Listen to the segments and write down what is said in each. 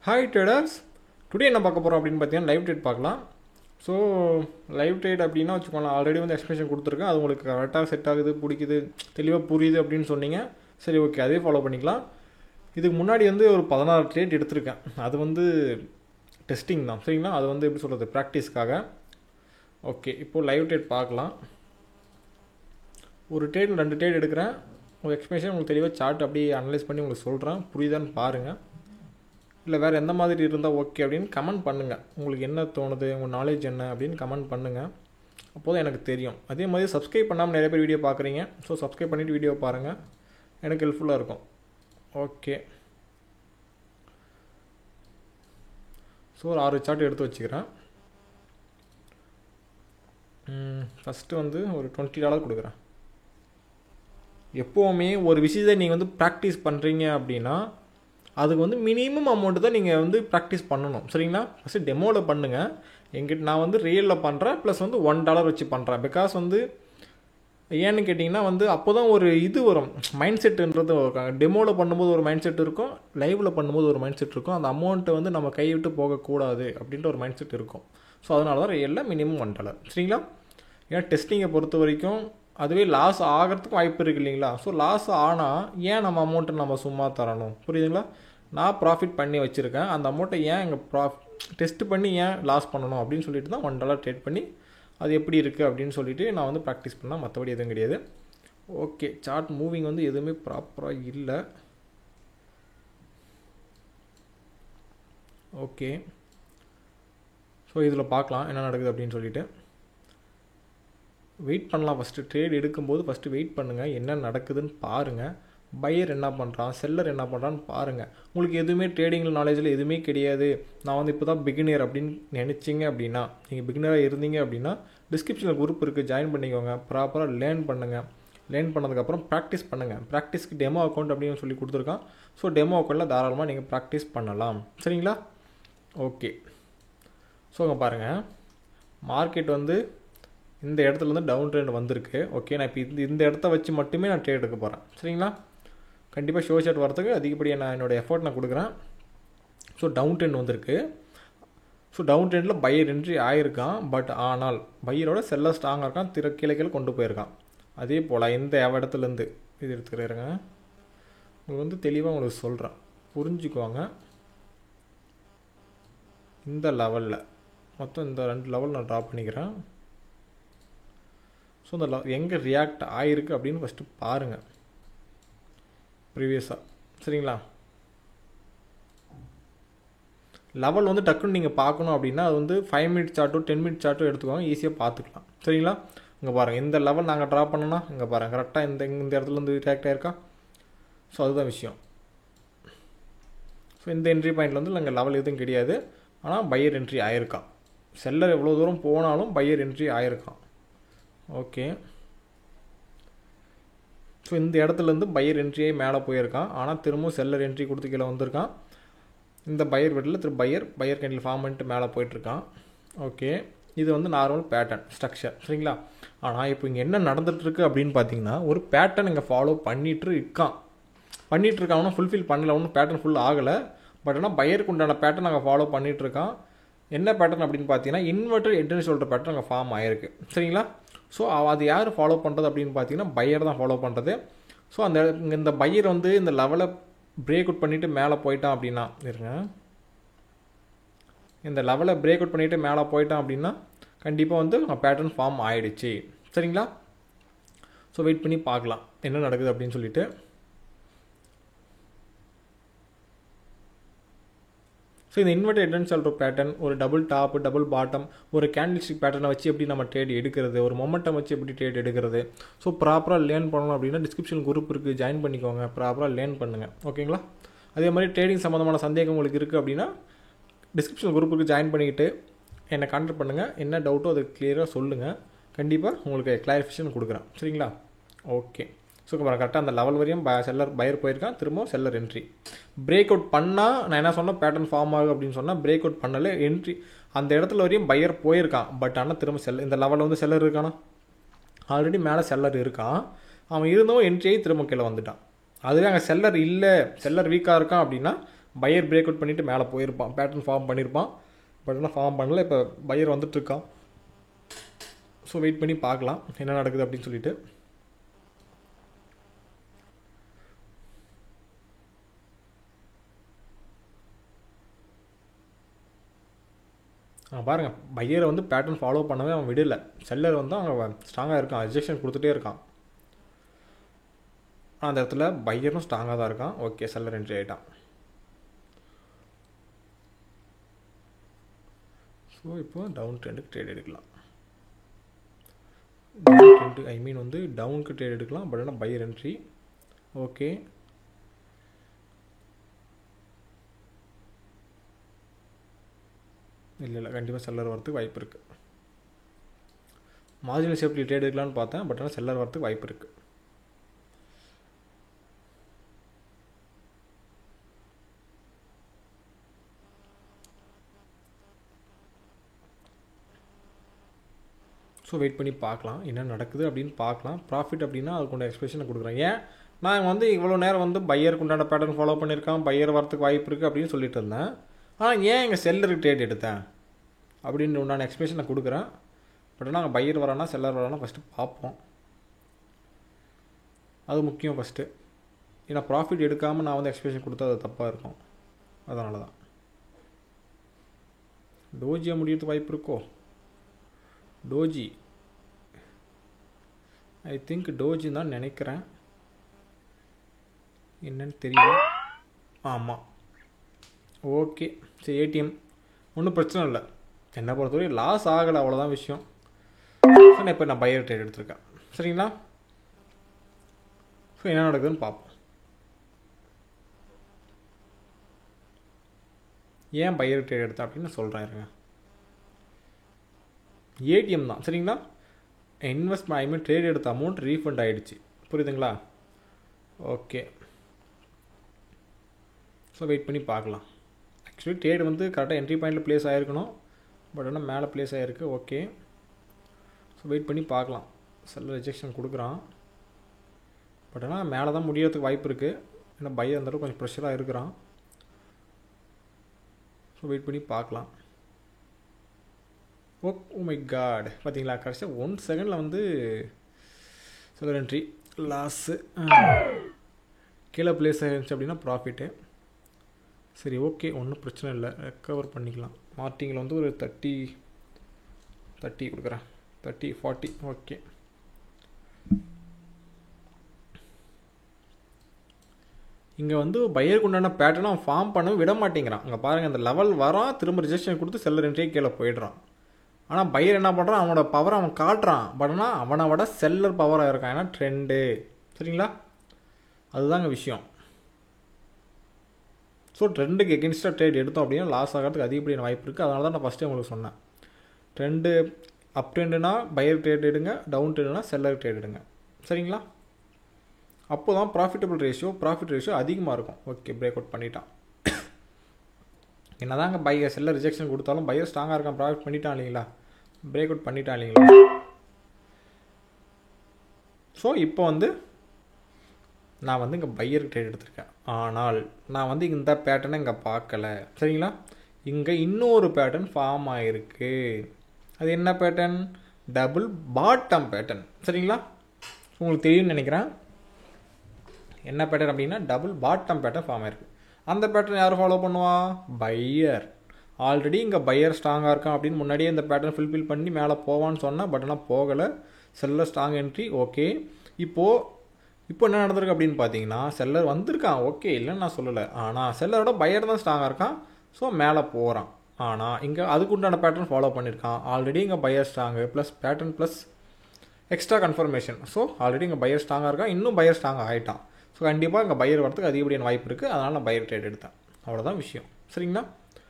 Hi traders, today என்ன பார்க்க போகிறோம் அப்படின்னு பார்த்தீங்கன்னா லைவ் ட்ரேட் பார்க்கலாம். ஸோ லைவ் ட்ரேட் அப்படின்னா வச்சுக்கோங்களேன், ஆல்ரெடி வந்து எக்ஸ்பிளேஷன் கொடுத்துருக்கேன். அது உங்களுக்கு கரெக்டாக செட் ஆகுது, பிடிக்குது, தெளிவாக புரியுது அப்படின்னு சொன்னீங்க. சரி, ஓகே, அதே ஃபாலோ பண்ணிக்கலாம். இதுக்கு முன்னாடி வந்து ஒரு 16 ட்ரேட் எடுத்திருக்கேன். அது வந்து டெஸ்டிங் தான், சரிங்களா? அது வந்து எப்படி சொல்கிறது, ப்ராக்டிஸ்க்காக. ஓகே, இப்போது லைவ் ட்ரேட் பார்க்கலாம். ஒரு ட்ரேட் 2 ட்ரேட் எடுக்கிறேன். ஒரு எக்ஸ்பிளேஷன் உங்களுக்கு தெளிவாக சார்ட் அப்படியே அனலைஸ் பண்ணி உங்களுக்கு சொல்கிறேன். புரியுதான்னு பாருங்கள். இல்லை வேறு எந்த மாதிரி இருந்தால் ஓகே அப்படின்னு கமெண்ட் பண்ணுங்கள். உங்களுக்கு என்ன தோணுது, உங்கள் நாலேஜ் என்ன அப்படின்னு கமெண்ட் பண்ணுங்கள். அப்போது எனக்கு தெரியும். அதே மாதிரி சப்ஸ்கிரைப் பண்ணாமல் நிறைய பேர் வீடியோ பார்க்குறீங்க. ஸோ சப்ஸ்கிரைப் பண்ணிவிட்டு வீடியோ பாருங்கள், எனக்கு ஹெல்ப்ஃபுல்லாக இருக்கும். ஓகே, ஸோ ஒரு 6 சார்ட் எடுத்து வச்சுக்கிறேன். ஃபஸ்ட்டு வந்து ஒரு $20 கொடுக்குறேன். எப்போவுமே ஒரு விஷயத்தை நீங்கள் வந்து ப்ராக்டிஸ் பண்ணுறீங்க அப்படின்னா அதுக்கு வந்து மினிமம் அமௌண்ட்டு தான் நீங்கள் வந்து ப்ராக்டிஸ் பண்ணணும், சரிங்களா? ஃபஸ்ட்டு டெமோவில் பண்ணுங்கள். எங்கிட்ட நான் வந்து ரியலில் பண்ணுறேன், ப்ளஸ் வந்து $1 வச்சு பண்ணுறேன். பிகாஸ் வந்து ஏன்னு கேட்டிங்கன்னா வந்து அப்போ தான் ஒரு இது வரும், மைண்ட் செட்டுன்றது வரும். டெமோவில் பண்ணும்போது ஒரு மைண்ட் செட் இருக்கும், லைவில் பண்ணும்போது ஒரு மைண்ட் செட் இருக்கும். அந்த அமௌண்ட்டை வந்து நம்ம கை விட்டு போகக்கூடாது அப்படின்ற ஒரு மைண்ட் செட் இருக்கும். ஸோ அதனால தான் ரியலில் மினிமம் $1, சரிங்களா? ஏன்னா டெஸ்டிங்கை பொறுத்த வரைக்கும் அதுவே லாஸ் ஆகிறதுக்கும் வாய்ப்பு இருக்குது, இல்லைங்களா? ஸோ லாஸ் ஆனால் ஏன் நம்ம அமௌண்ட்டை நம்ம சும்மா தரணும், புரியுதுங்களா? நான் ப்ராஃபிட் பண்ணி வச்சுருக்கேன். அந்த அமௌண்ட்டை ஏன் எங்கள் டெஸ்ட் பண்ணி ஏன் லாஸ் பண்ணணும் அப்படின்னு சொல்லிட்டு தான் $1 ட்ரேட் பண்ணி அது எப்படி இருக்குது அப்படின்னு சொல்லிட்டு நான் வந்து ப்ராக்டிஸ் பண்ணால், மற்றபடி எதுவும் கிடையாது. ஓகே, சார்ட் மூவிங் வந்து எதுவுமே ப்ராப்பராக இல்லை. ஓகே, ஸோ இதில் பார்க்கலாம் என்ன நடக்குது அப்படின்னு சொல்லிட்டு. வெயிட் பண்ணலாம். ஃபஸ்ட்டு ட்ரேட் எடுக்கும்போது ஃபஸ்ட்டு வெயிட் பண்ணுங்கள், என்ன நடக்குதுன்னு பாருங்கள். பையர் என்ன பண்ணுறான், செல்லர் என்ன பண்ணுறான்னு பாருங்கள். உங்களுக்கு எதுவுமே ட்ரேடிங்கில் நாலேஜில் எதுவுமே கிடையாது, நான் வந்து இப்போ தான் பிகினியர் அப்படின்னு நினச்சிங்க அப்படின்னா, நீங்கள் பிகினராக இருந்தீங்க அப்படின்னா டிஸ்கிரிப்ஷனில் குரூப் இருக்குது, ஜாயின் பண்ணிக்கோங்க. ப்ராப்பராக லேர்ன் பண்ணுங்கள். லேர்ன் பண்ணதுக்கப்புறம் ப்ராக்டிஸ் பண்ணுங்கள். ப்ராக்டிஸ்க்கு டெமோ அக்கௌண்ட் அப்படின்னு சொல்லி கொடுத்துருக்கான். ஸோ டெமோ அக்கௌண்ட்டில் தாராளமாக நீங்கள் ப்ராக்டிஸ் பண்ணலாம், சரிங்களா? ஓகே, ஸோ அங்கே பாருங்கள், மார்க்கெட் வந்து இந்த இடத்துல வந்து டவுன் ட்ரெண்ட் வந்திருக்கு. ஓகே, நான் இப்போ இந்த இடத்த வச்சு மட்டுமே நான் ட்ரேட் எடுக்க போகிறேன், சரிங்களா? கண்டிப்பாக ஷோ ஷாட் வரதுக்கு அதிகப்படியாக நான் என்னோடய எஃபோர்ட் நான் கொடுக்குறேன். ஸோ டவுன் ட்ரெண்ட் வந்திருக்கு. ஸோ டவுன் ட்ரெண்டில் பையர் என்ட்ரி ஆகிருக்கான். பட் ஆனால் பையரோட செல்லர் ஸ்ட்ராங்காக இருக்கான், கீழே கொண்டு போயிருக்கான். அதே போல் இந்த இடத்துலேருந்து இது எடுத்துக்கிறேங்க, உங்களுக்கு வந்து தெளிவாக உங்களுக்கு சொல்கிறேன், புரிஞ்சுக்குவாங்க. இந்த லெவலில் மொத்தம் இந்த 2 லெவல் நான் ட்ரா பண்ணிக்கிறேன். ஸோ இந்த எங்கே ரியாக்ட் ஆகிருக்கு அப்படின்னு ஃபஸ்ட்டு பாருங்கள் ப்ரீவியஸாக, சரிங்களா? லெவல் வந்து டக்குன்னு நீங்கள் பார்க்கணும் அப்படின்னா அது வந்து 5 மினிட் சார்ட்டோ 10 மினிட் சார்ட்டோ எடுத்துக்கோங்க, ஈஸியாக பார்த்துக்கலாம், சரிங்களா? இங்கே பாருங்கள், இந்த லெவல் நாங்கள் ட்ரா பண்ணோன்னா இங்கே பாருங்கள் கரெக்டாக இந்த இடத்துல வந்து ரியாக்ட் ஆகிருக்கா. ஸோ அதுதான் விஷயம். ஸோ இந்த என்ட்ரி பாயிண்டில் வந்து நாங்கள் லெவல் எதுவும் கிடையாது, ஆனால் பையர் என்ட்ரி ஆகிருக்கான். செல்லர் எவ்வளோ தூரம் போனாலும் பையர் என்ட்ரி ஆகிருக்கான். ஓகே, ஸோ இந்த இடத்துலேருந்து பையர் என்ட்ரியே மேலே போயிருக்கான், ஆனால் திரும்பவும் செல்லர் என்ட்ரி கொடுத்து கீழே வந்திருக்கான். இந்த பையர் வெட்டில் திரு பையர் கேண்டில் ஃபார்ம் பண்ணிட்டு மேலே போயிட்டுருக்கான். ஓகே, இது வந்து நார்மல் பேட்டர்ன் ஸ்ட்ரக்சர், சரிங்களா? ஆனால் இப்போ இங்கே என்ன நடந்துகிட்ருக்கு அப்படின்னு பார்த்தீங்கன்னா, ஒரு பேட்டர்ன் இங்கே ஃபாலோ பண்ணிகிட்ருக்கான் ஃபுல்ஃபில் பண்ணல, ஒன்றும் பேட்டர்ன் ஃபுல் ஆகலை. பட் ஆனால் பையருக்கு உண்டான பேட்டர்ன் நாங்கள் ஃபாலோ பண்ணிகிட்ருக்கான். என்ன பேட்டர்ன் அப்படின்னு பார்த்தீங்கன்னா இன்வெர்டர் ஹெட்னு சொல்கிற பேட்டர்ன் அங்கே ஃபார்ம் ஆகிருக்கு, சரிங்களா? ஸோ அது யார் ஃபாலோ பண்ணுறது அப்படின்னு பார்த்தீங்கன்னா பையர் தான் ஃபாலோ பண்ணுறது. ஸோ இந்த பையர் வந்து இந்த லெவலை பிரேக் அவுட் பண்ணிவிட்டு மேலே போயிட்டான் அப்படின்னா, இந்த லெவலை பிரேக் அவுட் பண்ணிவிட்டு மேலே போயிட்டான் அப்படின்னா கண்டிப்பாக வந்து பேட்டர்ன் ஃபார்ம் ஆகிடுச்சு, சரிங்களா? ஸோ வெயிட் பண்ணி பார்க்கலாம் என்ன நடக்குது அப்படின்னு சொல்லிட்டு. ஸோ இந்த இன்வெர்டர் ஹெட்னு சொல்கிற பேட்டர்ன் ஒரு டபுள் டாப் டபுள் பாட்டம் ஒரு கேண்டில்ஸ்டிக் பேட்டர்னை வச்சு எப்படி நம்ம ட்ரேட் எடுக்கிறது, ஒரு மொமெண்டம் வச்சு எப்படி ட்ரேட் எடுக்கிறது. ஸோ ப்ராப்பராக லேர்ன் பண்ணணும் அப்படின்னா டிஸ்கிரிப்ஷன் குரூப் இருக்குது, ஜாயின் பண்ணிக்கோங்க. ப்ராப்பராக லேர்ன் பண்ணுங்கள், ஓகேங்களா? அதே மாதிரி ட்ரேடிங் சம்மந்தமான சந்தேகம் உங்களுக்கு இருக்குது அப்படின்னா டிஸ்கிரிப்ஷன் குரூப்புக்கு ஜாயின் பண்ணிக்கிட்டு என்னை கான்டாக்ட் பண்ணுங்கள். என்ன டவுட்டோ அதை கிளியராக சொல்லுங்கள், கண்டிப்பாக உங்களுக்கு கிளாரிஃபிகேஷன் கொடுக்குறேன், சரிங்களா? ஓகே, ஸோ கரெக்டாக அந்த லெவல் வரையும் பையர் போயிருக்கான், திரும்ப செல்லர் என்ட்ரி பிரேக் அவுட் பண்ணால் நான் என்ன சொன்னேன், பேட்டர்ன் ஃபார்ம் ஆகும் அப்படின்னு சொன்னால் பிரேக் அவுட் பண்ணல, என்ட்ரி அந்த இடத்துல வரையும் பையர் போயிருக்கான். பட் ஆனால் திரும்ப இந்த லெவலில் வந்து செல்லர் இருக்கானா, ஆல்ரெடி மேலே செல்லர் இருக்கான், அவன் இருந்தவன் என்ட்ரியை திரும்ப கீழே வந்துட்டான். அதுவே அங்கே செல்லர் இல்லை, செல்லர் வீக்காக இருக்கான் அப்படின்னா பையர் பிரேக் அவுட் பண்ணிவிட்டு மேலே போயிருப்பான், பேட்டர்ன் ஃபார்ம் பண்ணியிருப்பான். பட் ஆனால் ஃபார்ம் பண்ணல. இப்போ பையர் வந்துட்டுருக்கான். ஸோ வெயிட் பண்ணி பார்க்கலாம் என்ன நடக்குது அப்படின்னு சொல்லிட்டு. பாருங்கள், பையரை வந்து பேட்டர்ன் ஃபாலோ பண்ணவே அவன் விடலை. செல்லர் வந்து அவன் ஸ்ட்ராங்காக இருக்கான், ரிஜெக்ஷன் கொடுத்துட்டே இருக்கான். அந்த இடத்துல பையரும் ஸ்ட்ராங்காக தான் இருக்கான். ஓகே, செல்லர் என்ட்ரி ஆகிட்டான். ஸோ இப்போ டவுன் ட்ரெண்டுக்கு ட்ரேட் எடுக்கலாம். டவுன் ட்ரெண்டு ஐ மீன் வந்து டவுனுக்கு ட்ரேட் எடுக்கலாம். பட் ஆனால் பையர் என்ட்ரி. ஓகே, இல்லை கண்டிப்பாக செல்லர் வரத்துக்கு வாய்ப்பு இருக்குது. மார்ஜினல் சேஃப்டி ட்ரேட் எடுக்கலான்னு பார்த்தேன். பட் ஆனால் செல்லர் வரத்துக்கு வாய்ப்பு இருக்குது. ஸோ வெயிட் பண்ணி பார்க்கலாம் என்ன நடக்குது அப்படின்னு பார்க்கலாம். ப்ராஃபிட் அப்படின்னா அதுக்குண்ட எக்ஸ்பிரஷனை கொடுக்குறேன். ஏன் நான் வந்து இவ்வளோ நேரம் வந்து பையருக்கு உண்டான பேட்டர்ன் ஃபாலோ பண்ணியிருக்கான், பையர் வரத்துக்கு வாய்ப்பு இருக்குது அப்படின்னு சொல்லிட்டு இருந்தேன். ஆனால் ஏன் எங்கள் செல்லருக்கு ட்ரேட் எடுத்தேன் அப்படின்னு உண்டான எக்ஸ்பிரஷனை கொடுக்குறேன். பட் ஆனால் அங்கே பையர் வரானா செல்லர் வரானா ஃபஸ்ட்டு பார்ப்போம். அது முக்கியம் ஃபஸ்ட்டு. ஏன்னா ப்ராஃபிட் எடுக்காமல் நான் வந்து எக்ஸ்பிரஷன் கொடுத்தா அது தப்பாக இருக்கும். அதனால தான் டோஜியை முடியறதுக்கு வாய்ப்பு இருக்கோ. டோஜி ஐ திங்க் டோஜி தான் நினைக்கிறேன், என்னன்னு தெரியல. ஆமாம், ஓகே சரி. ஏடிஎம் ஒன்றும் பிரச்சனை இல்லை, என்னை பொறுத்தவரை லாஸ் ஆகலை, அவ்வளோதான் விஷயம். ஆனால் இப்போ நான் பையர் ட்ரேட் எடுத்திருக்கேன். சரிங்களா? ஸோ என்ன நடக்குதுன்னு பார்ப்போம். ஏன் பையர் ட்ரேட் எடுத்தேன் அப்படின்னு நான் சொல்கிறேன் இருங்க. ஏடிஎம் தான். சரிங்களா? இன்வெஸ்ட்மெண்ட் ஐ மீன் ட்ரேட் எடுத்த அமௌண்ட் ரீஃபண்ட் ஆகிடுச்சு. புரியுதுங்களா? ஓகே, ஸோ வெயிட் பண்ணி பார்க்கலாம். ஆக்சுவலி ட்ரேட் வந்து கரெக்டாக என்ட்ரி பாயிண்டில் ப்ளேஸ் ஆகிருக்கணும். பட் ஆனால் மேலே ப்ளேஸ் ஆகிருக்கு. ஓகே, ஸோ வெயிட் பண்ணி பார்க்கலாம். செல்லர் ரிஜெக்ஷன் கொடுக்குறான். பட் ஆனால் மேலே தான் முடியறதுக்கு வாய்ப்பு இருக்குது. ஏன்னா பையர் இருந்தாலும் கொஞ்சம் ப்ரெஷராக இருக்கிறான். ஸோ வெயிட் பண்ணி பார்க்கலாம். ஓ மை காட், பார்த்தீங்களா கடைசியாக 1 செகண்டில் வந்து செல்லர் என்ட்ரி லாஸு. கீழே ப்ளேஸ் ஆகிருந்துச்சு அப்படின்னா ப்ராஃபிட்டு. சரி ஓகே, ஒன்றும் பிரச்சனை இல்லை, ரெக்கவர் பண்ணிக்கலாம். மார்ட்டிங்கில் வந்து ஒரு 30 கொடுக்குறேன், 30 40. ஓகே, இங்கே வந்து பையருக்கு உண்டான பேட்டர்னை அவன் ஃபார்ம் பண்ண விட மாட்டேங்கிறான். அங்கே பாருங்கள், அந்த லெவல் வரான், திரும்ப ரிஜெக்ஷன் கொடுத்து செல்லர் என்ட்ரியே கீழே போயிடுறான். ஆனால் பையர் என்ன பண்ணுறான், அவனோட பவரை அவன் காட்டுறான். பட் ஆனால் அவனை விட செல்லர் பவராக இருக்கான். ஏன்னா ட்ரெண்டு. சரிங்களா? அதுதாங்க விஷயம். ஸோ ட்ரெண்டுக்கு எகென்ஸ்டாக ட்ரேட் எடுத்தோம் அப்படின்னா லாஸ் ஆகிறதுக்கு அதிகப்படியான வாய்ப்பு இருக்குது. அதனால தான் நான் ஃபஸ்ட்டே உங்களுக்கு சொன்னேன், ட்ரெண்டு அப் ட்ரெண்டுனா பையர் ட்ரேட் எடுங்க, டவுன் ட்ரெண்டுனா செல்லர் ட்ரேட் எடுங்க. சரிங்களா? அப்போ தான் ப்ராஃபிட் ரேஷியோ அதிகமாக இருக்கும். ஓகே, பிரேக் அவுட் பண்ணிட்டான். என்ன தாங்க பையர் செல்லர் ரிஜெக்ஷன் கொடுத்தாலும் பையர் ஸ்ட்ராங்காக இருக்கான், ப்ராஃபிட் பண்ணிட்டான் இல்லைங்களா, பிரேக் அவுட் பண்ணிட்டான் இல்லைங்களா. ஸோ இப்போ வந்து நான் வந்து இங்கே பையருக்கு ட்ரேட் எடுத்திருக்கேன். ஆனால் நான் வந்து இந்த பேட்டர்னை இங்கே பார்க்கல. சரிங்களா? இங்கே இன்னொரு பேட்டர்ன் ஃபார்ம் ஆகிருக்கு. அது என்ன பேட்டர்ன்? Double bottom pattern. சரிங்களா? உங்களுக்கு தெரியும்னு நினைக்கிறேன். என்ன பேட்டர்ன் அப்படின்னா டபுள் பாட்டம் பேட்டர்ன் ஃபார்ம் ஆகிருக்கு. அந்த பேட்டர்ன் யார் ஃபாலோ பண்ணுவா? பையர். ஆல்ரெடி இங்கே பையர் ஸ்ட்ராங்காக இருக்கான் அப்படின்னு முன்னாடியே இந்த பேட்டர்ன் ஃபில்ஃபில் பண்ணி மேலே போவான்னு சொன்னேன். பட் ஆனால் போகலை. Seller strong entry. ஓகே, இப்போ என்ன நடந்திருக்கு அப்படின்னு பார்த்தீங்கன்னா செல்லர் வந்திருக்கான். ஓகே, இல்லைன்னு நான் சொல்லலை. ஆனால் செல்லரோட பையர் தான் ஸ்ட்ராங்காக இருக்கான். ஸோ மேலே போகிறான். ஆனால் இங்கே அதுக்கு உண்டான பேட்டர்ன் ஃபாலோ பண்ணியிருக்கான். ஆல்ரெடி இங்கே buyer strong plus pattern plus extra confirmation. So already இங்கே பையர் ஸ்ட்ராங்காக இருக்கான், இன்னும் பையர் ஸ்ட்ராங்காக ஆகிட்டான். ஸோ கண்டிப்பாக இங்கே பையர் வரதுக்கு அதிகப்படியான வாய்ப்பு இருக்குது. அதனால் நான் பையர் ட்ரேட் எடுத்தேன். அவ்வளோதான் விஷயம். சரிங்களா?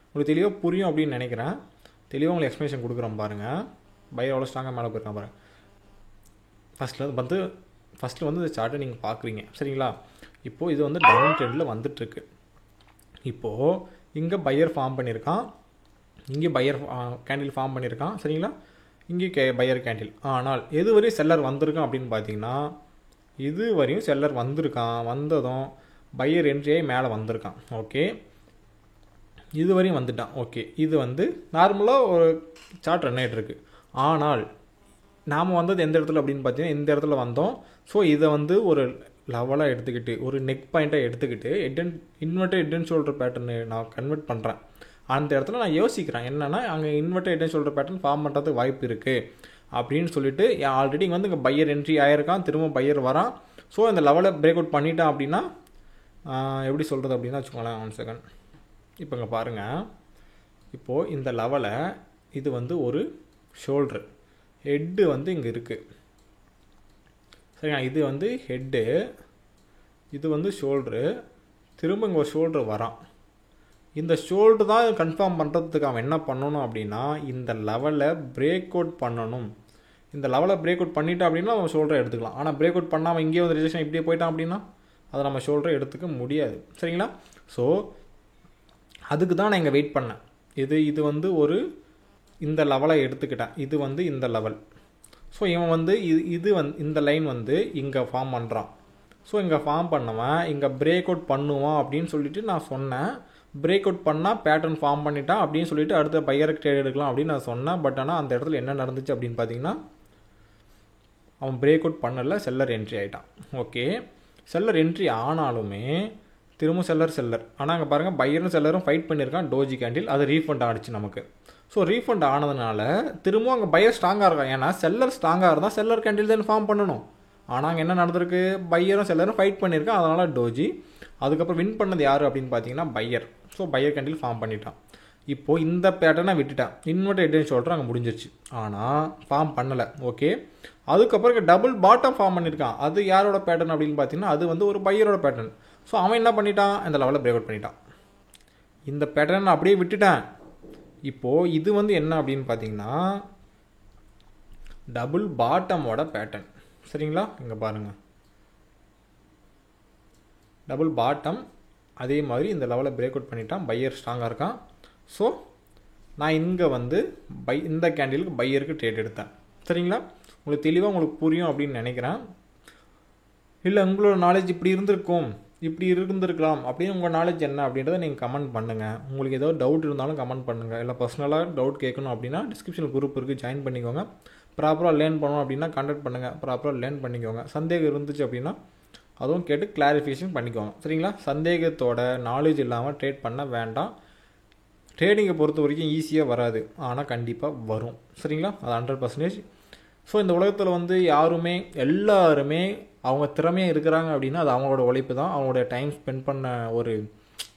உங்களுக்கு தெளிவாக புரியும் அப்படின்னு நினைக்கிறேன். தெளிவாக உங்களுக்கு எக்ஸ்ப்ளனேஷன் கொடுக்குறோம் பாருங்கள். பையர் எவ்வளோ ஸ்ட்ராங்காக மேலே போயிருக்கான் பாருங்கள். ஃபஸ்ட்டில் வந்து இந்த சார்ட்டை நீங்கள் பார்க்குறீங்க. சரிங்களா? இப்போது இது வந்து டவுன் ட்ரெண்டில் வந்துட்டுருக்கு. இப்போது இங்கே பையர் ஃபார்ம் பண்ணியிருக்கான், இங்கே பையர் கேண்டில் ஃபார்ம் பண்ணியிருக்கான். சரிங்களா? இங்கே பையர் கேண்டில். ஆனால் எது வரையும் செல்லர் வந்திருக்கான் அப்படின்னு பார்த்தீங்கன்னா இது வரையும் செல்லர் வந்திருக்கான். வந்ததும் பையர் என்ட்ரியாகி மேலே வந்திருக்கான். ஓகே, இது வரையும் வந்துட்டான். ஓகே, இது வந்து நார்மலாக ஒரு சார்ட் ரன் ஆகிட்டு இருக்கு. ஆனால் நாம் வந்தது எந்த இடத்துல அப்படின்னு பார்த்தீங்கன்னா இந்த இடத்துல வந்தோம். ஸோ இதை வந்து ஒரு லெவலாக எடுத்துக்கிட்டு ஒரு நெக் பாயிண்ட்டாக எடுத்துக்கிட்டு inverted head and shoulder pattern நான் கன்வெர்ட் பண்ணுறேன். அந்த இடத்துல நான் யோசிக்கிறேன் என்னென்னா அங்கே inverted head and shoulder pattern form பண்ணுறதுக்கு வாய்ப்பு இருக்குது அப்படின்னு சொல்லிட்டு ஆல்ரெடி இங்கே வந்து இங்கே பையர் என்ட்ரி ஆகிருக்கான், திரும்ப பையர் வரான். ஸோ இந்த லெவலை பிரேக் அவுட் பண்ணிட்டான் அப்படின்னா எப்படி சொல்கிறது அப்படின்னா வச்சுக்கோங்களேன். 1 செகண்ட். இப்போ இங்கே பாருங்கள், இப்போது இந்த லெவலை இது வந்து ஒரு ஷோல்ட்ரு, ஹெட்டு வந்து இங்கே இருக்குது. சரிங்களா, இது வந்து ஹெட்டு, இது வந்து ஷோல்ட்ரு, திரும்ப இங்கே ஒரு ஷோல்ட்ரு வரான். இந்த ஷோல்ட்ரு தான் கன்ஃபார்ம் பண்ணுறதுக்கு அவன் என்ன பண்ணணும் அப்படின்னா இந்த லெவலை பிரேக் அவுட் பண்ணணும். இந்த லெவலை பிரேக் அவுட் பண்ணிட்டான் அப்படின்னா அவன் ஷோல்டரை எடுத்துக்கலாம். ஆனால் பிரேக் அவுட் பண்ணாமல் இங்கேயே வந்து ரிஜெக்ஷன் இப்படியே போயிட்டான் அப்படின்னா அதை நம்ம ஷோல்டரை எடுத்துக்க முடியாது. சரிங்களா, ஸோ அதுக்கு தான் நான் இங்கே வெயிட் பண்ணேன். இது வந்து ஒரு இந்த லெவலை எடுத்துக்கிட்டேன், இது வந்து இந்த லெவல். ஸோ இவன் வந்து இது வந்து இந்த லைன் வந்து இங்கே ஃபார்ம் பண்ணுறான். ஸோ இங்கே ஃபார்ம் பண்ணவன் இங்கே பிரேக் அவுட் பண்ணுவான் அப்படின்னு சொல்லிட்டு நான் சொன்னேன். பிரேக் அவுட் பண்ணால் பேட்டர்ன் ஃபார்ம் பண்ணிட்டான் அப்படின்னு சொல்லிட்டு அடுத்த பையருக்கு ட்ரேட் எடுக்கலாம் அப்படின்னு நான் சொன்னேன். பட் ஆனால் அந்த இடத்துல என்ன நடந்துச்சு அப்படின்னு பார்த்தீங்கன்னா அவன் பிரேக் அவுட் பண்ணல, செல்லர் என்ட்ரி ஆகிட்டான். ஓகே, செல்லர் என்ட்ரி ஆனாலுமே திரும்ப செல்லர் ஆனால் அங்கே பாருங்கள் பையரும் செல்லரும் ஃபைட் பண்ணியிருக்கான் டோஜி கேண்டில், அது ரீஃபண்ட் ஆகிடுச்சு நமக்கு. ஸோ ரீஃபண்ட் ஆனதுனால திரும்பவும் அங்கே பையர் ஸ்ட்ராங்காக இருக்கான். ஏன்னா செல்லர் ஸ்ட்ராங்காக இருந்தால் செல்லர் கேண்டில் தான் ஃபார்ம் பண்ணணும். ஆனால் அங்கே என்ன நடந்திருக்கு, பையரும் செல்லரும் ஃபைட் பண்ணியிருக்கான், அதனால் டோஜி. அதுக்கப்புறம் வின் பண்ணது யார் அப்படின்னு பார்த்தீங்கன்னா buyer. So buyer candle form பண்ணிட்டான். இப்போது இந்த பேட்டர்னை விட்டுட்டான், இன்வெர்டட் ஹெட் அண்ட் ஷோல்டர் அங்கே முடிஞ்சிருச்சு, ஆனால் ஃபார்ம் பண்ணலை. ஓகே, அதுக்கப்புறம் டபுள் பாட்டம் ஃபார்ம் பண்ணியிருக்கான். அது யாரோட பேட்டர்ன் அப்படின்னு பார்த்தீங்கன்னா அது வந்து ஒரு பையரோட பேட்டர்ன். ஸோ அவன் என்ன பண்ணிட்டான், இந்த லெவலில் பிரேக் அவுட் பண்ணிட்டான். இந்த பேட்டர்ன் அப்படியே விட்டுட்டான். இப்போது இது வந்து என்ன அப்படின்னு பார்த்தீங்கன்னா டபுள் பாட்டமோட பேட்டர்ன். சரிங்களா, இங்கே பாருங்கள் டபுள் பாட்டம், அதே மாதிரி இந்த லெவலில் பிரேக் அவுட் பண்ணிட்டான், பையர் ஸ்ட்ராங்காக இருக்கான். ஸோ நான் இங்கே வந்து இந்த கேண்டிலுக்கு பையருக்கு ட்ரேட் எடுத்தேன். சரிங்களா, உங்களுக்கு தெளிவாக உங்களுக்கு புரியும் அப்படின்னு நினைக்கிறேன். இல்லை உங்களோட நாலேஜ் இப்படி இருந்திருக்கலாம் அப்படின்னு உங்கள் நாலேஜ் என்ன அப்படின்றத நீங்கள் கமெண்ட் பண்ணுங்கள். உங்களுக்கு ஏதோ டவுட் இருந்தாலும் கமெண்ட் பண்ணுங்கள். இல்லை பர்சனலாக டவுட் கேட்கணும் அப்படின்னா டிஸ்கிரிப்ஷனில் குரூப் இருக்குது, ஜாயின் பண்ணிக்கோங்க. ப்ராப்பராக லேர்ன் பண்ணணும் அப்படின்னா கான்டாக்ட் பண்ணுங்கள், ப்ராப்பராக லேர்ன் பண்ணிக்கோங்க. சந்தேகம் இருந்துச்சு அப்படின்னா அதுவும் கேட்டு கிளாரிஃபிகேஷன் பண்ணிக்கோங்க. சரிங்களா, சந்தேகத்தோட நாலேஜ் இல்லாமல் ட்ரேட் பண்ண வேண்டாம். ட்ரேடிங்கை பொறுத்த வரைக்கும் ஈஸியாக வராது, ஆனால் கண்டிப்பாக வரும். சரிங்களா, அது 100%. ஸோ இந்த உலகத்தில் வந்து எல்லாருமே அவங்க திறமையாக இருக்கிறாங்க அப்படின்னா அது அவங்களோட உழைப்பு தான், அவங்களோட டைம் ஸ்பெண்ட் பண்ண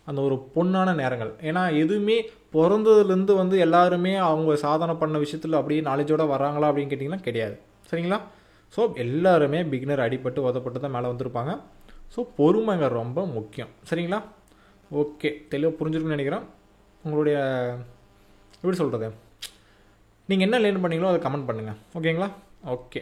அந்த ஒரு பொண்ணான நேரங்கள். ஏன்னா எதுவுமே பிறந்ததுலேருந்து வந்து எல்லாருமே அவங்க சாதனை பண்ண விஷயத்தில் அப்படியே நாலேஜோடு வராங்களா அப்படின்னு கேட்டிங்கன்னா கிடையாது. சரிங்களா, ஸோ எல்லாருமே பிகினர் அடிப்பட்டு உதப்பட்டு தான் மேலே வந்திருப்பாங்க. ஸோ பொறுமைங்க ரொம்ப முக்கியம். சரிங்களா, ஓகே, தெளிவாக புரிஞ்சிருக்குன்னு நினைக்கிறேன். உங்களுடைய எப்படி சொல்கிறது, நீங்கள் என்ன லேர்ன் பண்ணீங்களோ அதை கமெண்ட் பண்ணுங்கள். ஓகேங்களா, ஓகே.